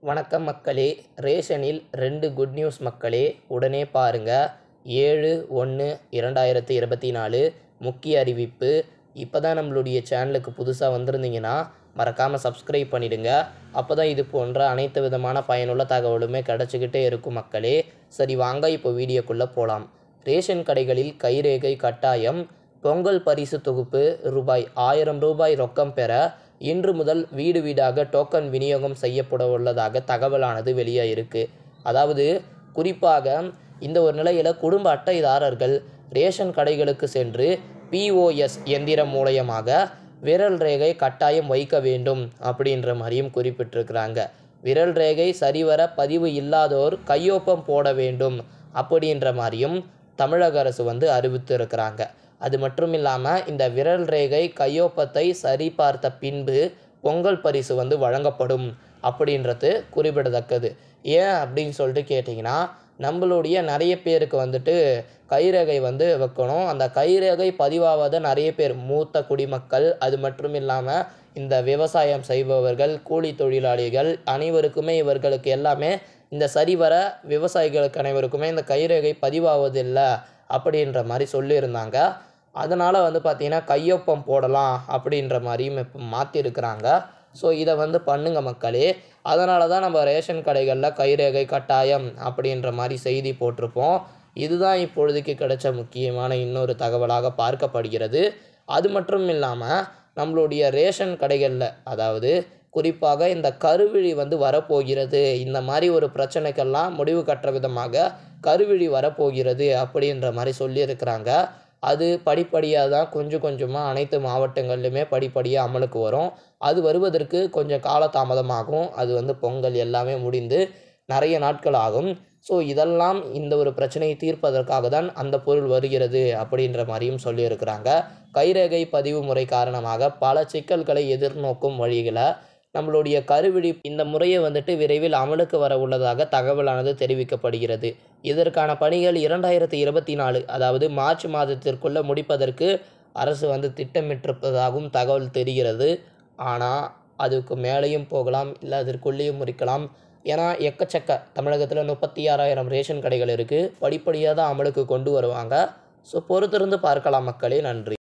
வணக்கம் மக்களே. ரேஷனில் 2 good news மக்களே. உடனே பாருங்க. 7/1/2024 முக்கிய அறிவிப்பு. இப்போ தான் நம்மளுடைய சேனலுக்கு புதுசாக வந்திருந்தீங்கன்னா மறக்காமல் சப்ஸ்கிரைப் பண்ணிடுங்க. அப்போ தான் இது போன்ற அனைத்து விதமான பயனுள்ள தகவலுமே கிடச்சிக்கிட்டே இருக்கும் மக்களே. சரி வாங்க இப்போ வீடியோக்குள்ளே போகலாம். ரேஷன் கடைகளில் கைரேகை கட்டாயம். பொங்கல் பரிசு தொகுப்பு ரூபாய் 1000 ரொக்கம் பெற இன்று முதல் வீடு வீடாக டோக்கன் விநியோகம் செய்யப்பட உள்ளதாக தகவலானது வெளியாயிருக்கு. அதாவது குறிப்பாக இந்த ஒரு நிலையில் குடும்ப அட்டைதாரர்கள் ரேஷன் கடைகளுக்கு சென்று POS எந்திரம் மூலயமாக விரல் ரேகை கட்டாயம் வைக்க வேண்டும் அப்படின்ற மாதிரியும் குறிப்பிட்டிருக்கிறாங்க. விரல் ரேகை சரிவர பதிவு இல்லாதோர் கையொப்பம் போட வேண்டும் அப்படின்ற மாதிரியும் தமிழக அரசு அறிவித்து இருக்கிறாங்க. அது மட்டும் இல்லாமல் இந்த விரல் ரேகை கையொப்பத்தை சரிபார்த்த பின்பு பொங்கல் பரிசு வழங்கப்படும் அப்படின்றது குறிப்பிடத்தக்கது. ஏன் அப்படின்னு சொல்லிட்டு கேட்டிங்கன்னா, நம்மளுடைய நிறைய பேருக்கு கைரேகை வைக்கணும். அந்த கைரேகை பதிவாவத நிறைய பேர் மூத்த குடிமக்கள், அது மட்டும் இல்லாமல் இந்த விவசாயம் செய்பவர்கள், கூலி தொழிலாளிகள் அனைவருக்குமே இவர்களுக்கு எல்லாமே இந்த சரிவர விவசாயிகளுக்கு அனைவருக்குமே இந்த கைரேகை பதிவாவதில்லை அப்படின்ற மாதிரி சொல்லியிருந்தாங்க. அதனால் பார்த்திங்கன்னா கையொப்பம் போடலாம் அப்படின்ற மாதிரியும் இப்போ மாற்றிருக்கிறாங்க. ஸோ இதை பண்ணுங்க மக்களே. அதனால தான் நம்ம ரேஷன் கடைகளில் கைரேகை கட்டாயம் அப்படின்ற மாதிரி செய்தி போட்டிருப்போம். இதுதான் இப்பொழுதுக்கு கிடைச்ச முக்கியமான இன்னொரு தகவலாக பார்க்கப்படுகிறது. அது மட்டும் இல்லாமல் நம்மளுடைய ரேஷன் கடைகளில் அதாவது குறிப்பாக இந்த கருவிழி வரப்போகிறது. இந்த மாதிரி ஒரு பிரச்சனைக்கெல்லாம் முடிவு கட்டுற விதமாக கருவிழி வரப்போகிறது அப்படின்ற மாதிரி சொல்லியிருக்கிறாங்க. அது படிப்படியாக தான் கொஞ்சம் கொஞ்சமாக அனைத்து மாவட்டங்கள்லையுமே படிப்படியாக அமலுக்கு வரும். அது வருவதற்கு கொஞ்சம் காலதாமதமாகும். அது பொங்கல் எல்லாமே முடிந்து நிறைய நாட்கள் ஆகும். ஸோ இதெல்லாம் இந்த ஒரு பிரச்சனையை தீர்ப்பதற்காக தான் அந்த பொருள் வருகிறது அப்படின்ற மாதிரியும் சொல்லியிருக்கிறாங்க. கைரேகை பதிவு முறை காரணமாக பல சிக்கல்களை எதிர்நோக்கும் வழிகளை நம்மளுடைய கருவிழி இந்த முறையை விரைவில் அமலுக்கு வர உள்ளதாக தகவலானது தெரிவிக்கப்படுகிறது. இதற்கான பணிகள் 2024 அதாவது மார்ச் மாதத்திற்குள்ளே முடிப்பதற்கு அரசு திட்டமிட்டிருப்பதாகவும் தகவல் தெரிகிறது. ஆனால் அதுக்கு மேலேயும் போகலாம், இல்லை அதற்குள்ளேயும் இருக்கலாம். ஏன்னா எக்கச்சக்க தமிழகத்தில் 36,000 ரேஷன் கடைகள் இருக்குது. படிப்படியாக தான் அமலுக்கு கொண்டு வருவாங்க. ஸோ பொறுத்திருந்து பார்க்கலாம் மக்களே. நன்றி.